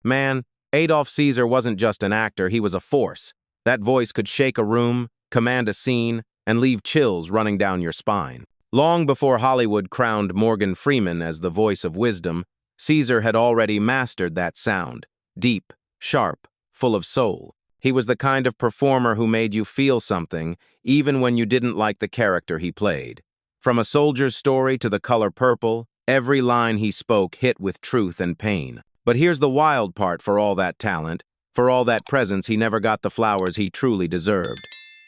Man, Adolf Caesar wasn't just an actor, he was a force. That voice could shake a room, command a scene, and leave chills running down your spine. Long before Hollywood crowned Morgan Freeman as the voice of wisdom, Caesar had already mastered that sound. Deep, sharp, full of soul. He was the kind of performer who made you feel something, even when you didn't like the character he played. From A Soldier's Story to The Color Purple, every line he spoke hit with truth and pain. But here's the wild part: for all that talent, for all that presence, he never got the flowers he truly deserved.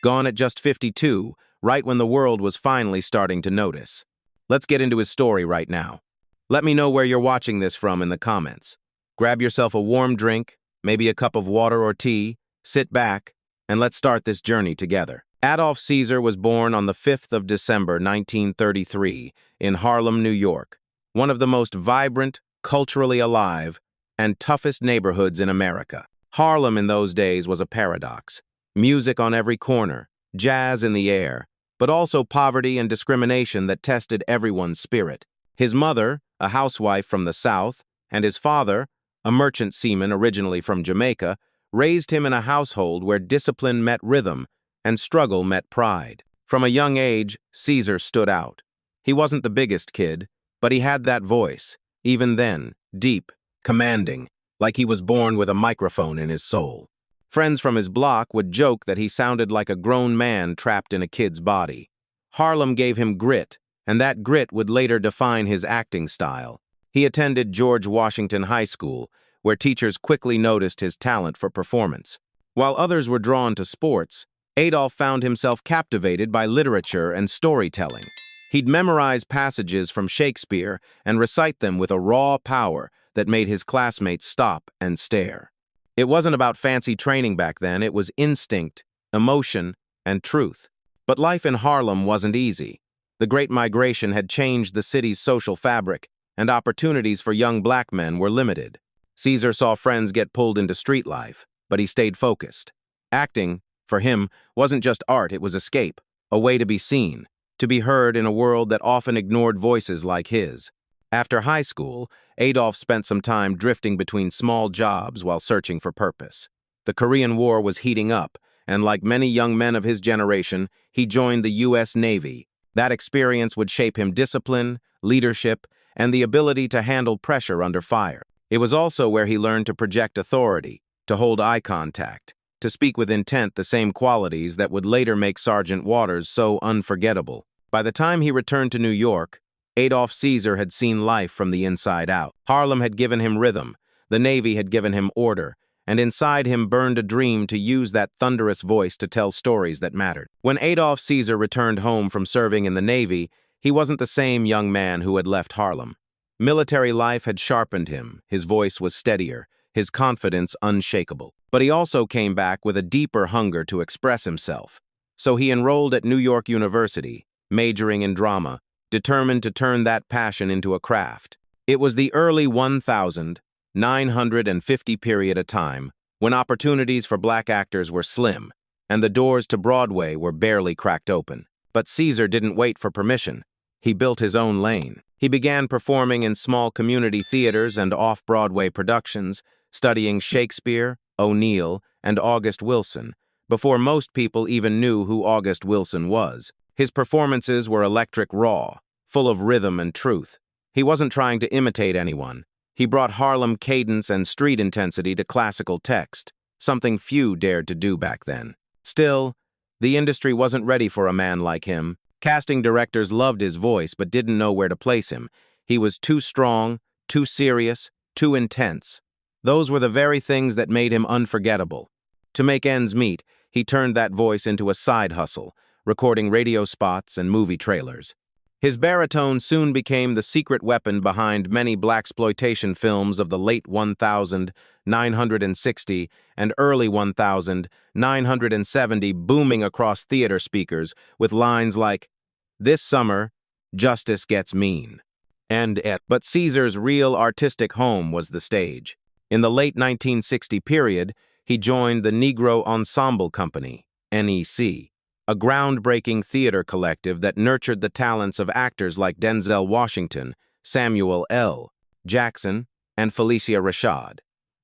Gone at just 52, right when the world was finally starting to notice. Let's get into his story right now. Let me know where you're watching this from in the comments. Grab yourself a warm drink, maybe a cup of water or tea, sit back, and let's start this journey together. Adolf Caesar was born on the 5th of December 1933 in Harlem, New York, one of the most vibrant, culturally alive, and toughest neighborhoods in America. Harlem in those days was a paradox. Music on every corner, jazz in the air, but also poverty and discrimination that tested everyone's spirit. His mother, a housewife from the South, and his father, a merchant seaman originally from Jamaica, raised him in a household where discipline met rhythm and struggle met pride. From a young age, Caesar stood out. He wasn't the biggest kid, but he had that voice, even then, deep, commanding, like he was born with a microphone in his soul. Friends from his block would joke that he sounded like a grown man trapped in a kid's body. Harlem gave him grit, and that grit would later define his acting style. He attended George Washington High School, where teachers quickly noticed his talent for performance. While others were drawn to sports, Adolf found himself captivated by literature and storytelling. He'd memorize passages from Shakespeare and recite them with a raw power that made his classmates stop and stare. It wasn't about fancy training back then, it was instinct, emotion, and truth. But life in Harlem wasn't easy. The Great Migration had changed the city's social fabric, and opportunities for young black men were limited. Caesar saw friends get pulled into street life, but he stayed focused. Acting, for him, wasn't just art, it was escape, a way to be seen, to be heard in a world that often ignored voices like his. After high school, Adolf spent some time drifting between small jobs while searching for purpose. The Korean War was heating up, and like many young men of his generation, he joined the U.S. Navy. That experience would shape him discipline, leadership, and the ability to handle pressure under fire. It was also where he learned to project authority, to hold eye contact, to speak with intent, the same qualities that would later make Sergeant Waters so unforgettable. By the time he returned to New York, Adolf Caesar had seen life from the inside out. Harlem had given him rhythm, the Navy had given him order, and inside him burned a dream to use that thunderous voice to tell stories that mattered. When Adolf Caesar returned home from serving in the Navy, he wasn't the same young man who had left Harlem. Military life had sharpened him, his voice was steadier, his confidence unshakable. But he also came back with a deeper hunger to express himself. So he enrolled at New York University, majoring in drama, determined to turn that passion into a craft. It was the early 1950 period of time, when opportunities for black actors were slim, and the doors to Broadway were barely cracked open. But Caesar didn't wait for permission. He built his own lane. He began performing in small community theaters and off-Broadway productions, studying Shakespeare, O'Neill, and August Wilson, before most people even knew who August Wilson was. His performances were electric raw, full of rhythm and truth. He wasn't trying to imitate anyone. He brought Harlem cadence and street intensity to classical text, something few dared to do back then. Still, the industry wasn't ready for a man like him. Casting directors loved his voice but didn't know where to place him. He was too strong, too serious, too intense. Those were the very things that made him unforgettable. To make ends meet, he turned that voice into a side hustle, recording radio spots and movie trailers. His baritone soon became the secret weapon behind many blaxploitation films of the late 1960 and early 1970, booming across theater speakers with lines like, "This summer, justice gets mean," and But Caesar's real artistic home was the stage. In the late 1960 period, he joined the Negro Ensemble Company, NEC, a groundbreaking theater collective that nurtured the talents of actors like Denzel Washington, Samuel L. Jackson, and Felicia Rashad.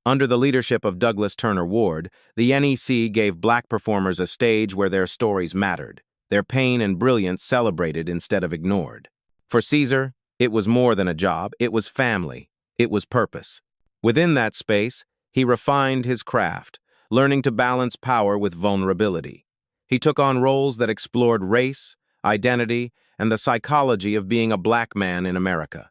Under the leadership of Douglas Turner Ward, the NEC gave black performers a stage where their stories mattered, their pain and brilliance celebrated instead of ignored. For Caesar, it was more than a job, it was family, it was purpose. Within that space, he refined his craft, learning to balance power with vulnerability. He took on roles that explored race, identity, and the psychology of being a black man in America.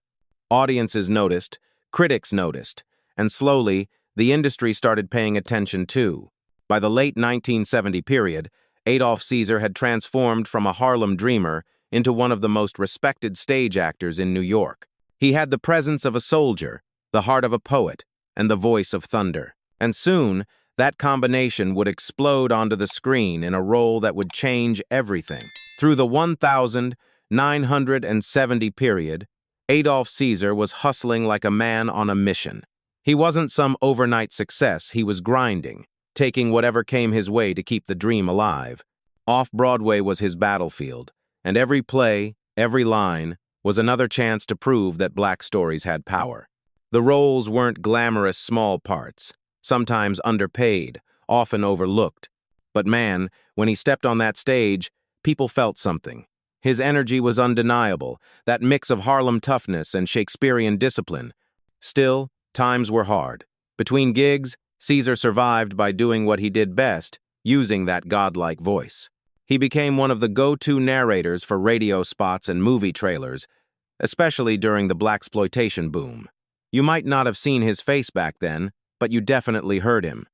Audiences noticed, critics noticed, and slowly, the industry started paying attention too. By the late 1970 period, Adolf Caesar had transformed from a Harlem dreamer into one of the most respected stage actors in New York. He had the presence of a soldier, the heart of a poet, and the voice of thunder. And soon, that combination would explode onto the screen in a role that would change everything. Through the 1970 period, Adolf Caesar was hustling like a man on a mission. He wasn't some overnight success, he was grinding, taking whatever came his way to keep the dream alive. Off-Broadway was his battlefield, and every play, every line, was another chance to prove that black stories had power. The roles weren't glamorous small parts, sometimes underpaid, often overlooked. But man, when he stepped on that stage, people felt something. His energy was undeniable, that mix of Harlem toughness and Shakespearean discipline. Still, times were hard. Between gigs, Caesar survived by doing what he did best, using that godlike voice. He became one of the go-to narrators for radio spots and movie trailers, especially during the blaxploitation boom. You might not have seen his face back then, but you definitely heard him.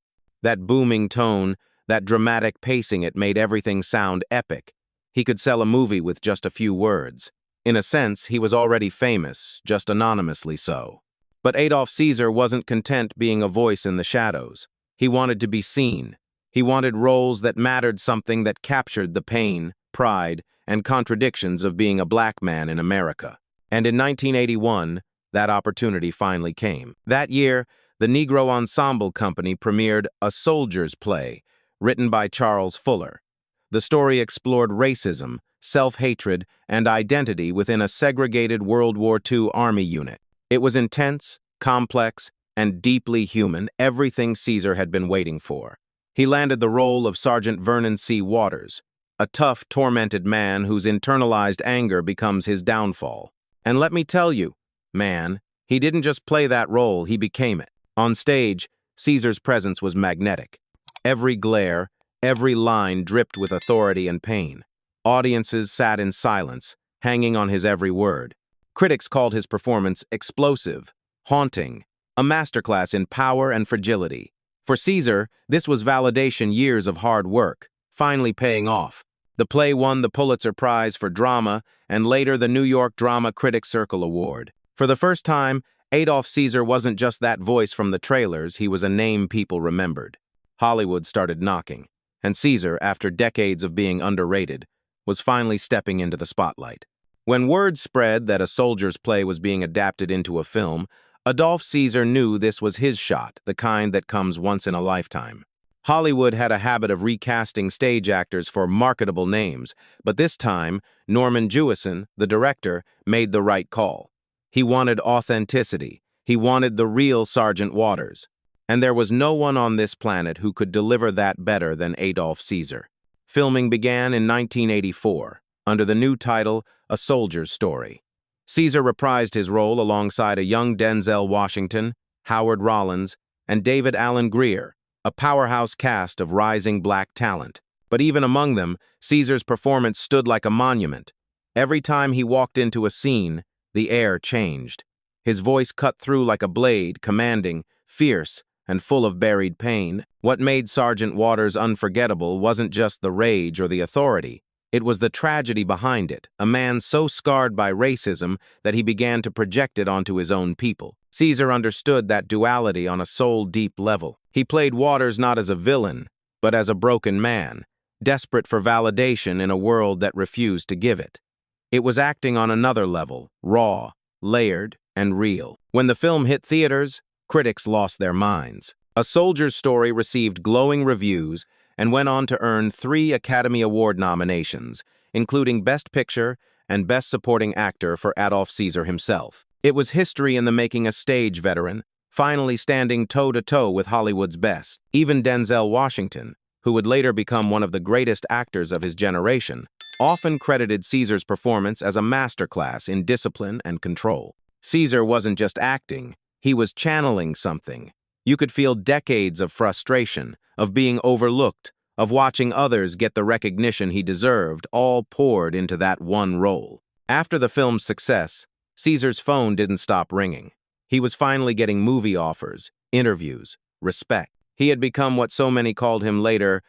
That booming tone, that dramatic pacing, it made everything sound epic. He could sell a movie with just a few words. In a sense, he was already famous, just anonymously so. But Adolf Caesar wasn't content being a voice in the shadows. He wanted to be seen. He wanted roles that mattered, something that captured the pain, pride, and contradictions of being a black man in America. And in 1981, that opportunity finally came. That year, the Negro Ensemble Company premiered A Soldier's Play, written by Charles Fuller. The story explored racism, self-hatred, and identity within a segregated World War II Army unit. It was intense, complex, and deeply human, everything Caesar had been waiting for. He landed the role of Sergeant Vernon C. Waters, a tough, tormented man whose internalized anger becomes his downfall. And let me tell you, man, he didn't just play that role, he became it. On stage, Caesar's presence was magnetic. Every glare, every line dripped with authority and pain. Audiences sat in silence, hanging on his every word. Critics called his performance explosive, haunting, a masterclass in power and fragility. For Caesar, this was validation, years of hard work, finally paying off. The play won the Pulitzer Prize for Drama and later the New York Drama Critics Circle Award. For the first time, Adolf Caesar wasn't just that voice from the trailers, he was a name people remembered. Hollywood started knocking, and Caesar, after decades of being underrated, was finally stepping into the spotlight. When word spread that A Soldier's Play was being adapted into a film, Adolph Caesar knew this was his shot, the kind that comes once in a lifetime. Hollywood had a habit of recasting stage actors for marketable names, but this time, Norman Jewison, the director, made the right call. He wanted authenticity. He wanted the real Sergeant Waters. And there was no one on this planet who could deliver that better than Adolf Caesar. Filming began in 1984, under the new title, A Soldier's Story. Caesar reprised his role alongside a young Denzel Washington, Howard Rollins, and David Alan Grier, a powerhouse cast of rising black talent. But even among them, Caesar's performance stood like a monument. Every time he walked into a scene, the air changed. His voice cut through like a blade, commanding, fierce, and full of buried pain. What made Sergeant Waters unforgettable wasn't just the rage or the authority. It was the tragedy behind it, a man so scarred by racism that he began to project it onto his own people. Caesar understood that duality on a soul-deep level. He played Waters not as a villain, but as a broken man, desperate for validation in a world that refused to give it. It was acting on another level, raw, layered, and real. When the film hit theaters, critics lost their minds. A Soldier's Story received glowing reviews and went on to earn 3 Academy Award nominations, including Best Picture and Best Supporting Actor for Adolf Caesar himself. It was history in the making. A stage veteran, finally standing toe-to-toe with Hollywood's best. Even Denzel Washington, who would later become one of the greatest actors of his generation, often credited Caesar's performance as a masterclass in discipline and control. Caesar wasn't just acting, he was channeling something. You could feel decades of frustration, of being overlooked, of watching others get the recognition he deserved, all poured into that one role. After the film's success, Caesar's phone didn't stop ringing. He was finally getting movie offers, interviews, respect. He had become what so many called him later,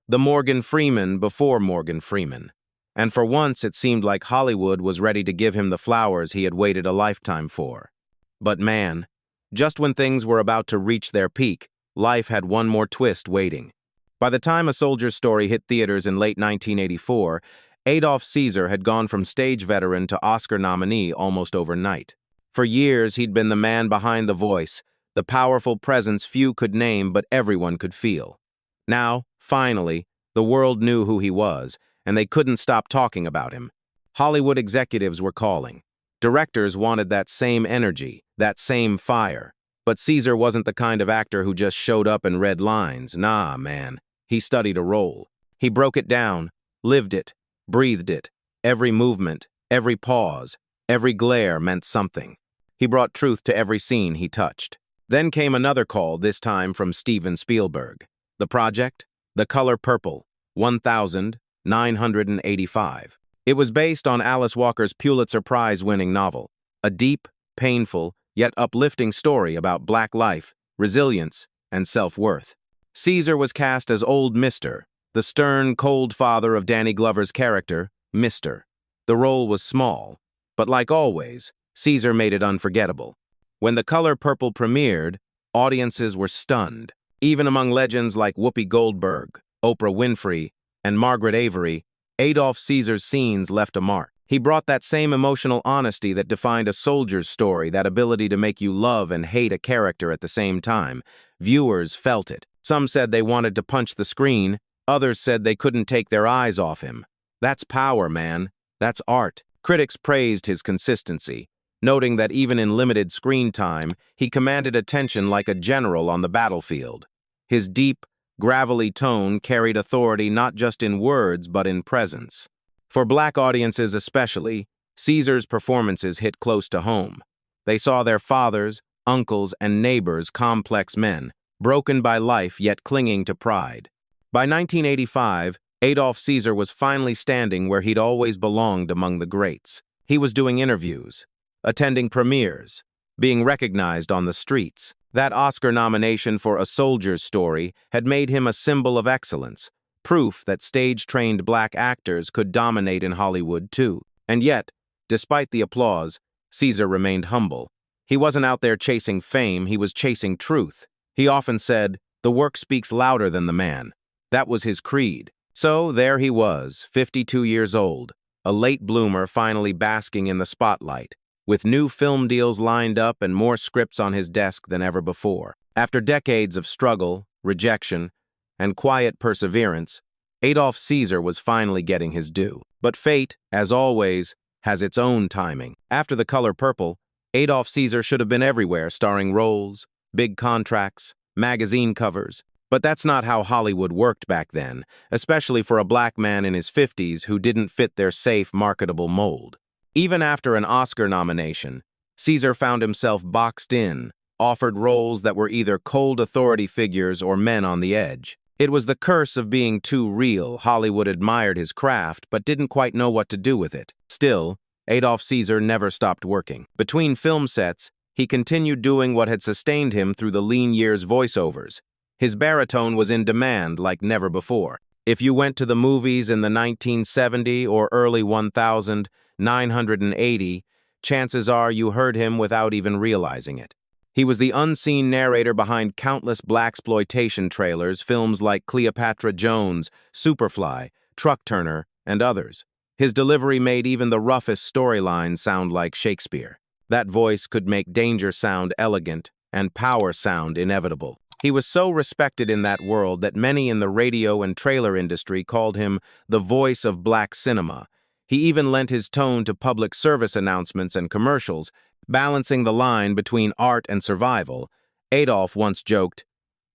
the Morgan Freeman before Morgan Freeman. And for once it seemed like Hollywood was ready to give him the flowers he had waited a lifetime for. But man, just when things were about to reach their peak, life had one more twist waiting. By the time A Soldier's Story hit theaters in late 1984, Adolf Caesar had gone from stage veteran to Oscar nominee almost overnight. For years, he'd been the man behind the voice, the powerful presence few could name but everyone could feel. Now, finally, the world knew who he was, and they couldn't stop talking about him. Hollywood executives were calling. Directors wanted that same energy, that same fire. But Caesar wasn't the kind of actor who just showed up and read lines. Nah, man. He studied a role. He broke it down, lived it, breathed it. Every movement, every pause, every glare meant something. He brought truth to every scene he touched. Then came another call, this time from Steven Spielberg. The project? The Color Purple, 1985. It was based on Alice Walker's Pulitzer Prize-winning novel, a deep, painful, yet uplifting story about Black life, resilience, and self-worth. Caesar was cast as Old Mr., the stern, cold father of Danny Glover's character, Mr. The role was small, but like always, Caesar made it unforgettable. When The Color Purple premiered, audiences were stunned. Even among legends like Whoopi Goldberg, Oprah Winfrey, and Margaret Avery, Adolf Caesar's scenes left a mark. He brought that same emotional honesty that defined A Soldier's Story, that ability to make you love and hate a character at the same time. Viewers felt it. Some said they wanted to punch the screen, others said they couldn't take their eyes off him. That's power, man. That's art. Critics praised his consistency, noting that even in limited screen time, he commanded attention like a general on the battlefield. His deep, gravelly tone carried authority not just in words but in presence. For Black audiences especially, Caesar's performances hit close to home. They saw their fathers, uncles, and neighbors complex men, broken by life yet clinging to pride. By 1985, Adolf Caesar was finally standing where he'd always belonged among the greats. He was doing interviews, attending premieres, being recognized on the streets. That Oscar nomination for A Soldier's Story had made him a symbol of excellence, proof that stage-trained Black actors could dominate in Hollywood too. And yet, despite the applause, Caesar remained humble. He wasn't out there chasing fame, he was chasing truth. He often said, "The work speaks louder than the man." That was his creed. So there he was, 52 years old, a late bloomer finally basking in the spotlight, with new film deals lined up and more scripts on his desk than ever before. After decades of struggle, rejection, and quiet perseverance, Adolf Caesar was finally getting his due. But fate, as always, has its own timing. After The Color Purple, Adolf Caesar should have been everywhere, starring roles, big contracts, magazine covers. But that's not how Hollywood worked back then, especially for a Black man in his 50s who didn't fit their safe, marketable mold. Even after an Oscar nomination, Caesar found himself boxed in, offered roles that were either cold authority figures or men on the edge. It was the curse of being too real. Hollywood admired his craft, but didn't quite know what to do with it. Still, Adolf Caesar never stopped working. Between film sets, he continued doing what had sustained him through the lean years' voiceovers. His baritone was in demand like never before. If you went to the movies in the 1970 or early 1980, chances are you heard him without even realizing it. He was the unseen narrator behind countless blaxploitation trailers, films like Cleopatra Jones, Superfly, Truck Turner, and others. His delivery made even the roughest storylines sound like Shakespeare. That voice could make danger sound elegant and power sound inevitable. He was so respected in that world that many in the radio and trailer industry called him the voice of Black cinema. He even lent his tone to public service announcements and commercials, balancing the line between art and survival, Adolf once joked,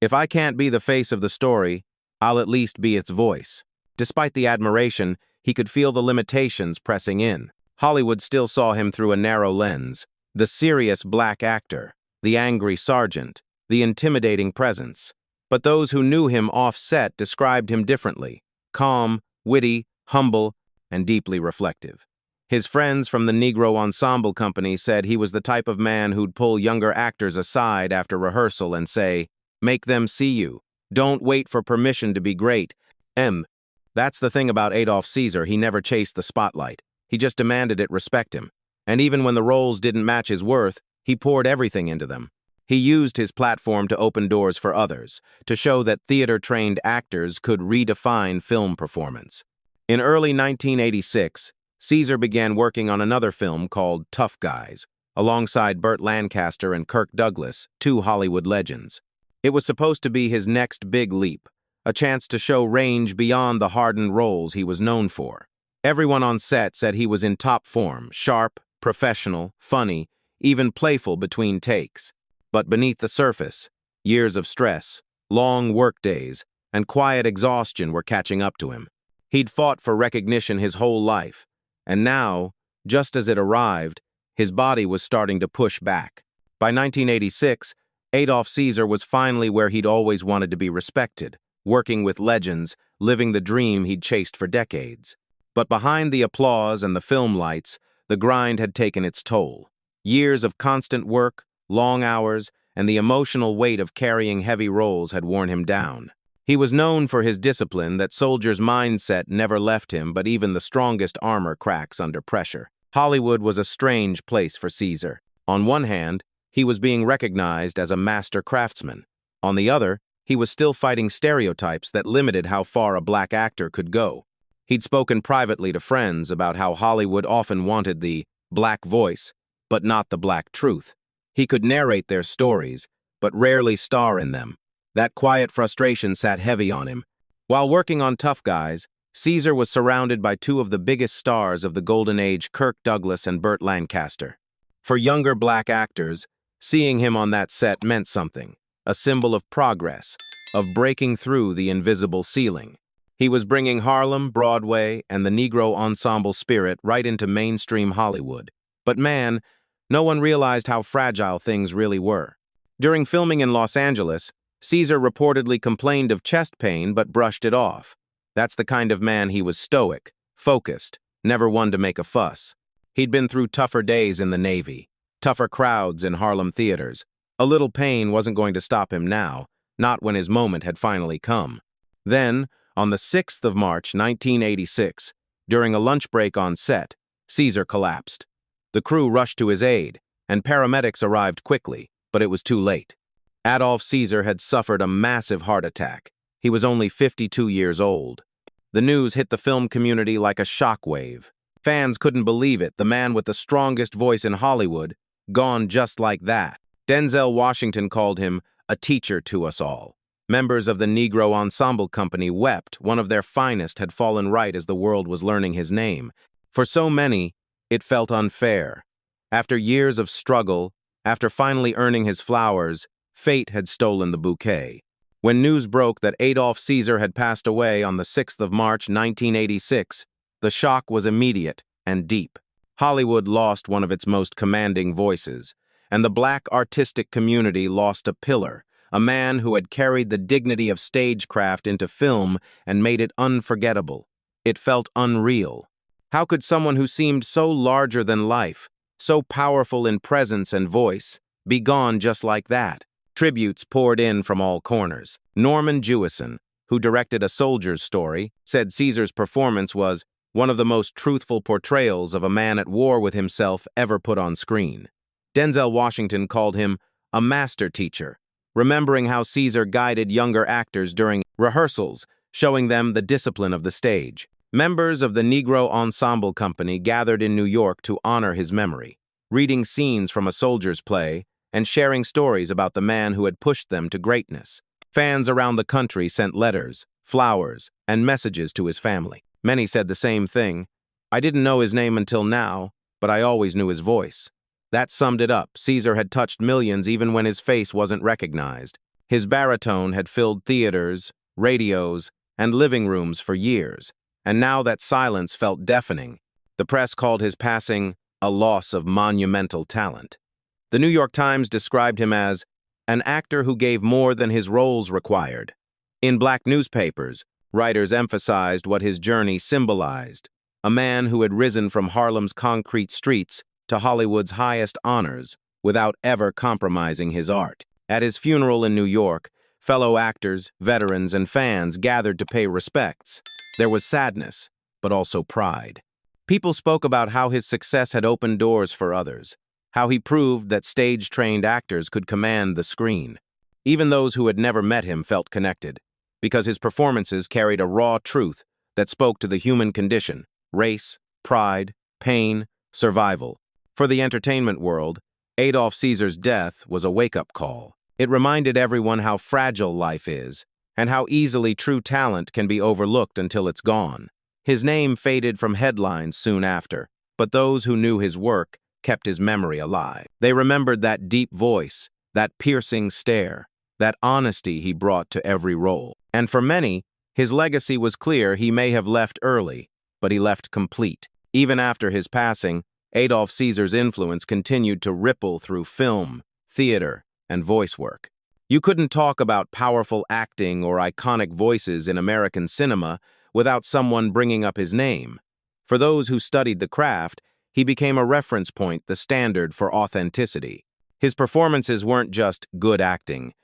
"If I can't be the face of the story, I'll at least be its voice." Despite the admiration, he could feel the limitations pressing in. Hollywood still saw him through a narrow lens. The serious black actor, the angry sergeant, the intimidating presence. But those who knew him off-set described him differently: calm, witty, humble, and deeply reflective. His friends from the Negro Ensemble Company said he was the type of man who'd pull younger actors aside after rehearsal and say, "Make them see you. Don't wait for permission to be great." That's the thing about Adolf Caesar, he never chased the spotlight. He just demanded it respect him. And even when the roles didn't match his worth, he poured everything into them. He used his platform to open doors for others, to show that theater-trained actors could redefine film performance. In early 1986, Caesar began working on another film called Tough Guys, alongside Burt Lancaster and Kirk Douglas, two Hollywood legends. It was supposed to be his next big leap, a chance to show range beyond the hardened roles he was known for. Everyone on set said he was in top form, sharp, professional, funny, even playful between takes. But beneath the surface, years of stress, long workdays, and quiet exhaustion were catching up to him. He'd fought for recognition his whole life, and now, just as it arrived, his body was starting to push back. By 1986, Adolf Caesar was finally where he'd always wanted to be respected, working with legends, living the dream he'd chased for decades. But behind the applause and the film lights, the grind had taken its toll. Years of constant work, long hours, and the emotional weight of carrying heavy roles had worn him down. He was known for his discipline, that soldier's mindset never left him, but even the strongest armor cracks under pressure. Hollywood was a strange place for Caesar. On one hand, he was being recognized as a master craftsman. On the other, he was still fighting stereotypes that limited how far a black actor could go. He'd spoken privately to friends about how Hollywood often wanted the black voice, but not the black truth. He could narrate their stories, but rarely star in them. That quiet frustration sat heavy on him. While working on Tough Guys, Caesar was surrounded by two of the biggest stars of the Golden Age, Kirk Douglas and Burt Lancaster. For younger black actors, seeing him on that set meant something, a symbol of progress, of breaking through the invisible ceiling. He was bringing Harlem, Broadway, and the Negro ensemble spirit right into mainstream Hollywood. But man, no one realized how fragile things really were. During filming in Los Angeles, Caesar reportedly complained of chest pain but brushed it off. That's the kind of man he was: stoic, focused, never one to make a fuss. He'd been through tougher days in the Navy, tougher crowds in Harlem theaters. A little pain wasn't going to stop him now, not when his moment had finally come. Then, on the 6th of March, 1986, during a lunch break on set, Caesar collapsed. The crew rushed to his aid, and paramedics arrived quickly, but it was too late. Adolf Caesar had suffered a massive heart attack. He was only 52 years old. The news hit the film community like a shockwave. Fans couldn't believe it, the man with the strongest voice in Hollywood, gone just like that. Denzel Washington called him a teacher to us all. Members of the Negro Ensemble Company wept. One of their finest had fallen right as the world was learning his name. For so many, it felt unfair. After years of struggle, after finally earning his flowers, fate had stolen the bouquet. When news broke that Adolf Caesar had passed away on the 6th of March, 1986, the shock was immediate and deep. Hollywood lost one of its most commanding voices, and the black artistic community lost a pillar, a man who had carried the dignity of stagecraft into film and made it unforgettable. It felt unreal. How could someone who seemed so larger than life, so powerful in presence and voice, be gone just like that? Tributes poured in from all corners. Norman Jewison, who directed A Soldier's Story, said Caesar's performance was one of the most truthful portrayals of a man at war with himself ever put on screen. Denzel Washington called him a master teacher, remembering how Caesar guided younger actors during rehearsals, showing them the discipline of the stage. Members of the Negro Ensemble Company gathered in New York to honor his memory, reading scenes from A Soldier's Play and sharing stories about the man who had pushed them to greatness. Fans around the country sent letters, flowers, and messages to his family. Many said the same thing: "I didn't know his name until now, but I always knew his voice." That summed it up. Caesar had touched millions even when his face wasn't recognized. His baritone had filled theaters, radios, and living rooms for years, and now that silence felt deafening. The press called his passing a loss of monumental talent. The New York Times described him as an actor who gave more than his roles required. In black newspapers, writers emphasized what his journey symbolized: a man who had risen from Harlem's concrete streets to Hollywood's highest honors without ever compromising his art. At his funeral in New York, fellow actors, veterans, and fans gathered to pay respects. There was sadness, but also pride. People spoke about how his success had opened doors for others, how he proved that stage-trained actors could command the screen. Even those who had never met him felt connected, because his performances carried a raw truth that spoke to the human condition: race, pride, pain, survival. For the entertainment world, Adolf Caesar's death was a wake-up call. It reminded everyone how fragile life is, and how easily true talent can be overlooked until it's gone. His name faded from headlines soon after, but those who knew his work kept his memory alive. They remembered that deep voice, that piercing stare, that honesty he brought to every role. And for many, his legacy was clear. He may have left early, but he left complete. Even after his passing, Adolf Caesar's influence continued to ripple through film, theater, and voice work. You couldn't talk about powerful acting or iconic voices in American cinema without someone bringing up his name. For those who studied the craft, he became a reference point, the standard for authenticity. His performances weren't just good acting,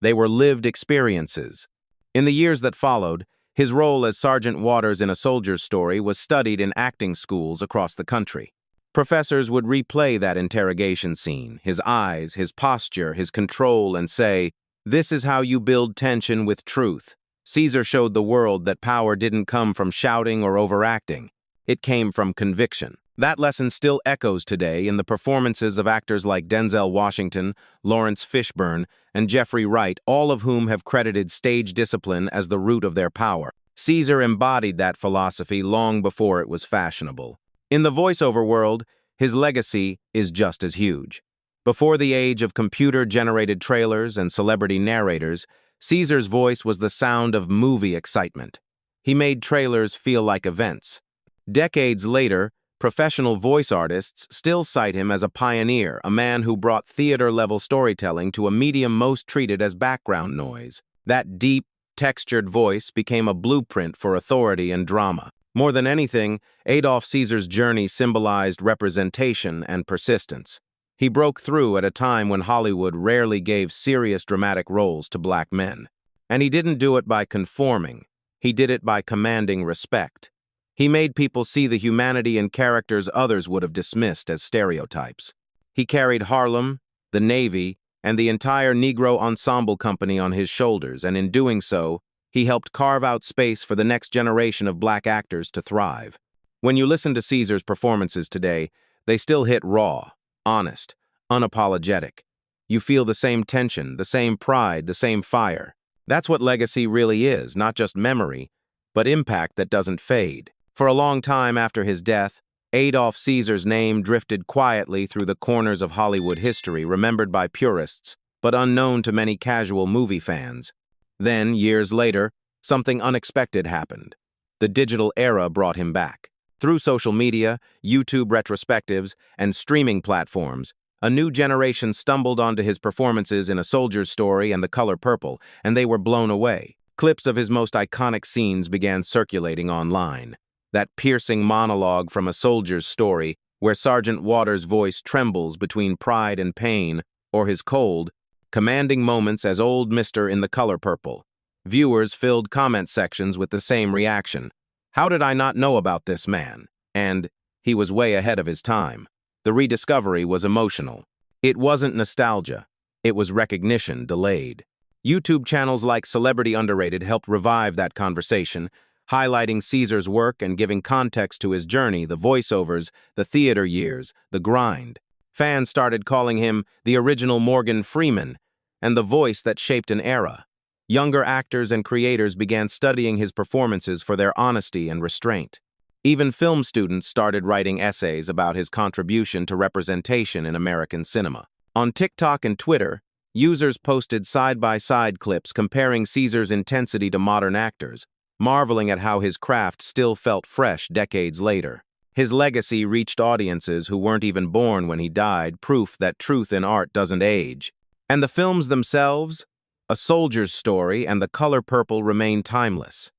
they were lived experiences. In the years that followed, his role as Sergeant Waters in A Soldier's Story was studied in acting schools across the country. Professors would replay that interrogation scene, his eyes, his posture, his control, and say, "This is how you build tension with truth." Caesar showed the world that power didn't come from shouting or overacting. It came from conviction. That lesson still echoes today in the performances of actors like Denzel Washington, Lawrence Fishburne, and Jeffrey Wright, all of whom have credited stage discipline as the root of their power. Caesar embodied that philosophy long before it was fashionable. In the voiceover world, his legacy is just as huge. Before the age of computer-generated trailers and celebrity narrators, Caesar's voice was the sound of movie excitement. He made trailers feel like events. Decades later, professional voice artists still cite him as a pioneer, a man who brought theater-level storytelling to a medium most treated as background noise. That deep, textured voice became a blueprint for authority and drama. More than anything, Adolf Caesar's journey symbolized representation and persistence. He broke through at a time when Hollywood rarely gave serious dramatic roles to black men. And he didn't do it by conforming. He did it by commanding respect. He made people see the humanity in characters others would have dismissed as stereotypes. He carried Harlem, the Navy, and the entire Negro Ensemble Company on his shoulders, and in doing so, he helped carve out space for the next generation of black actors to thrive. When you listen to Caesar's performances today, they still hit raw, honest, unapologetic. You feel the same tension, the same pride, the same fire. That's what legacy really is, not just memory, but impact that doesn't fade. For a long time after his death, Adolf Caesar's name drifted quietly through the corners of Hollywood history, remembered by purists, but unknown to many casual movie fans. Then, years later, something unexpected happened. The digital era brought him back. Through social media, YouTube retrospectives, and streaming platforms, a new generation stumbled onto his performances in A Soldier's Story and The Color Purple, and they were blown away. Clips of his most iconic scenes began circulating online. That piercing monologue from A Soldier's Story, where Sergeant Waters' voice trembles between pride and pain, or his cold, commanding moments as Old Mister in The Color Purple. Viewers filled comment sections with the same reaction. "How did I not know about this man?" And, "He was way ahead of his time." The rediscovery was emotional. It wasn't nostalgia. It was recognition delayed. YouTube channels like Celebrity Underrated helped revive that conversation, highlighting Caesar's work and giving context to his journey, the voiceovers, the theater years, the grind. Fans started calling him the original Morgan Freeman and the voice that shaped an era. Younger actors and creators began studying his performances for their honesty and restraint. Even film students started writing essays about his contribution to representation in American cinema. On TikTok and Twitter, users posted side-by-side clips comparing Caesar's intensity to modern actors, marveling at how his craft still felt fresh decades later. His legacy reached audiences who weren't even born when he died, proof that truth in art doesn't age. And the films themselves? A Soldier's Story and The Color Purple remain timeless.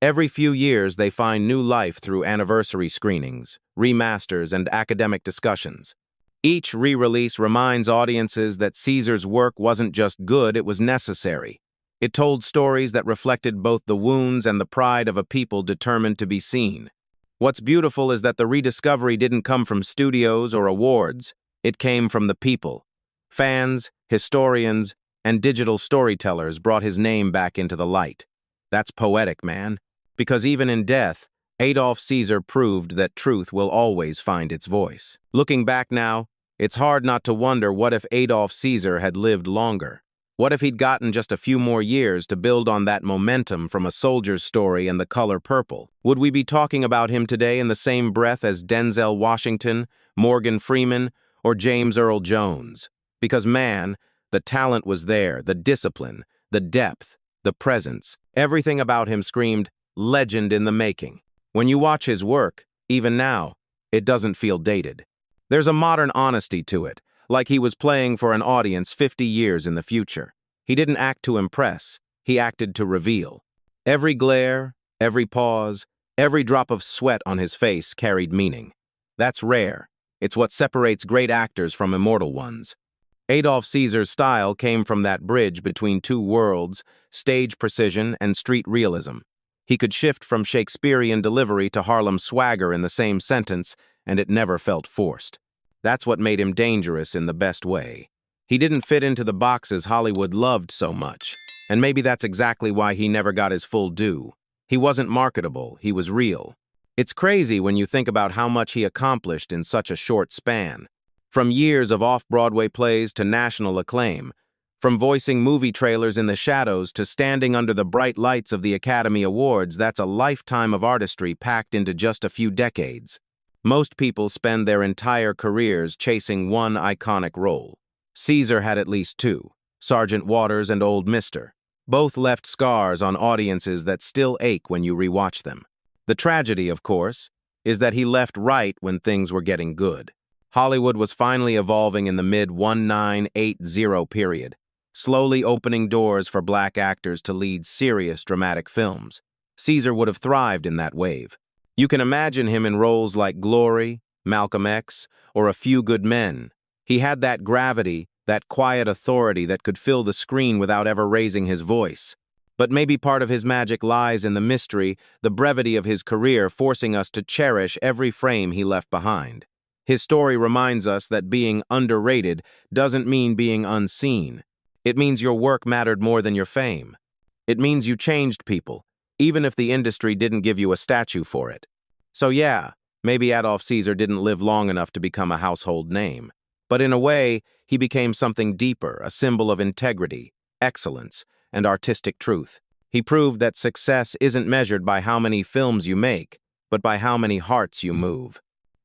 Every few years they find new life through anniversary screenings, remasters, and academic discussions. Each re-release reminds audiences that Caesar's work wasn't just good, it was necessary. It told stories that reflected both the wounds and the pride of a people determined to be seen. What's beautiful is that the rediscovery didn't come from studios or awards. It came from the people. Fans, historians, and digital storytellers brought his name back into the light. That's poetic, man. Because even in death, Adolf Caesar proved that truth will always find its voice. Looking back now, it's hard not to wonder, what if Adolf Caesar had lived longer? What if he'd gotten just a few more years to build on that momentum from A Soldier's Story and The Color Purple? Would we be talking about him today in the same breath as Denzel Washington, Morgan Freeman, or James Earl Jones? Because man, the talent was there, the discipline, the depth, the presence. Everything about him screamed, legend in the making. When you watch his work, even now, it doesn't feel dated. There's a modern honesty to it, like he was playing for an audience 50 years in the future. He didn't act to impress, he acted to reveal. Every glare, every pause, every drop of sweat on his face carried meaning. That's rare. It's what separates great actors from immortal ones. Adolf Caesar's style came from that bridge between two worlds, stage precision and street realism. He could shift from Shakespearean delivery to Harlem swagger in the same sentence, and it never felt forced. That's what made him dangerous in the best way. He didn't fit into the boxes Hollywood loved so much, and maybe that's exactly why he never got his full due. He wasn't marketable, he was real. It's crazy when you think about how much he accomplished in such a short span. From years of off-Broadway plays to national acclaim, from voicing movie trailers in the shadows to standing under the bright lights of the Academy Awards, that's a lifetime of artistry packed into just a few decades. Most people spend their entire careers chasing one iconic role. Caesar had at least two, Sergeant Waters and Old Mister. Both left scars on audiences that still ache when you rewatch them. The tragedy, of course, is that he left right when things were getting good. Hollywood was finally evolving in the mid-1980 period, slowly opening doors for black actors to lead serious dramatic films. Caesar would have thrived in that wave. You can imagine him in roles like Glory, Malcolm X, or A Few Good Men. He had that gravity, that quiet authority that could fill the screen without ever raising his voice. But maybe part of his magic lies in the mystery, the brevity of his career, forcing us to cherish every frame he left behind. His story reminds us that being underrated doesn't mean being unseen. It means your work mattered more than your fame. It means you changed people, even if the industry didn't give you a statue for it. So yeah, maybe Adolf Caesar didn't live long enough to become a household name. But in a way, he became something deeper, a symbol of integrity, excellence, and artistic truth. He proved that success isn't measured by how many films you make, but by how many hearts you move.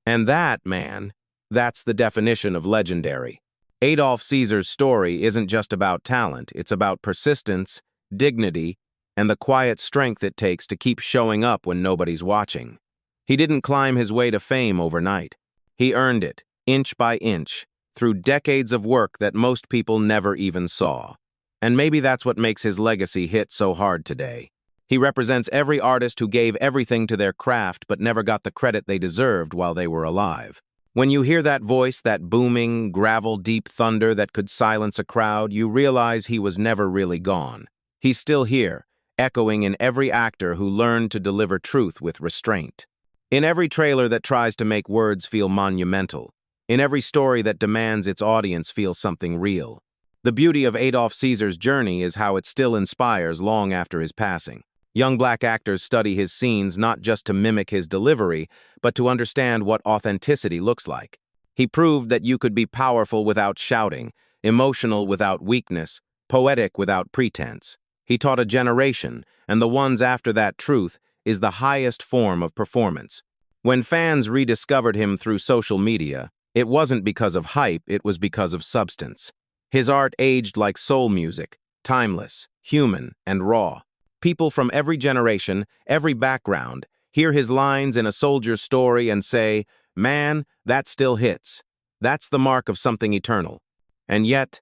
And that, man, that's the definition of legendary. Adolf Caesar's story isn't just about talent, it's about persistence, dignity, and the quiet strength it takes to keep showing up when nobody's watching. He didn't climb his way to fame overnight. He earned it, inch by inch, through decades of work that most people never even saw. And maybe that's what makes his legacy hit so hard today. He represents every artist who gave everything to their craft but never got the credit they deserved while they were alive. When you hear that voice, that booming, gravel-deep thunder that could silence a crowd, you realize he was never really gone. He's still here, echoing in every actor who learned to deliver truth with restraint. In every trailer that tries to make words feel monumental. In every story that demands its audience feel something real. The beauty of Adolf Caesar's journey is how it still inspires long after his passing. Young black actors study his scenes not just to mimic his delivery, but to understand what authenticity looks like. He proved that you could be powerful without shouting, emotional without weakness, poetic without pretense. He taught a generation, and the ones after that truth is the highest form of performance. When fans rediscovered him through social media, it wasn't because of hype, it was because of substance. His art aged like soul music, timeless, human, and raw. People from every generation, every background, hear his lines in A Soldier's Story and say, "Man, that still hits. That's the mark of something eternal." And yet,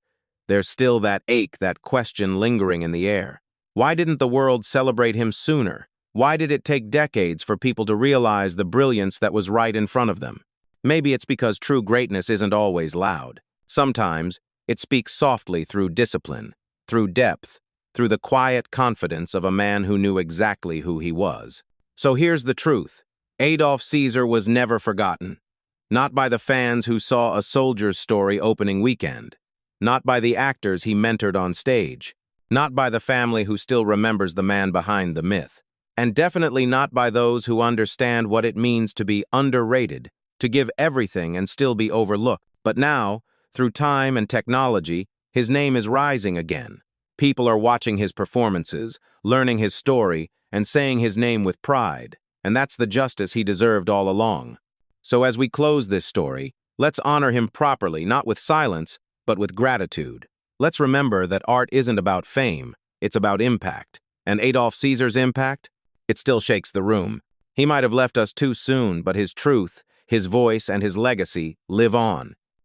there's still that ache, that question lingering in the air. Why didn't the world celebrate him sooner? Why did it take decades for people to realize the brilliance that was right in front of them? Maybe it's because true greatness isn't always loud. Sometimes, it speaks softly through discipline, through depth, through the quiet confidence of a man who knew exactly who he was. So here's the truth. Adolf Caesar was never forgotten. Not by the fans who saw A Soldier's Story opening weekend. Not by the actors he mentored on stage. Not by the family who still remembers the man behind the myth. And definitely not by those who understand what it means to be underrated, to give everything and still be overlooked. But now, through time and technology, his name is rising again. People are watching his performances, learning his story, and saying his name with pride. And that's the justice he deserved all along. So as we close this story, let's honor him properly, not with silence, but with gratitude. Let's remember that art isn't about fame, it's about impact. And Adolf Caesar's impact? It still shakes the room. He might have left us too soon, but his truth, his voice, and his legacy live on.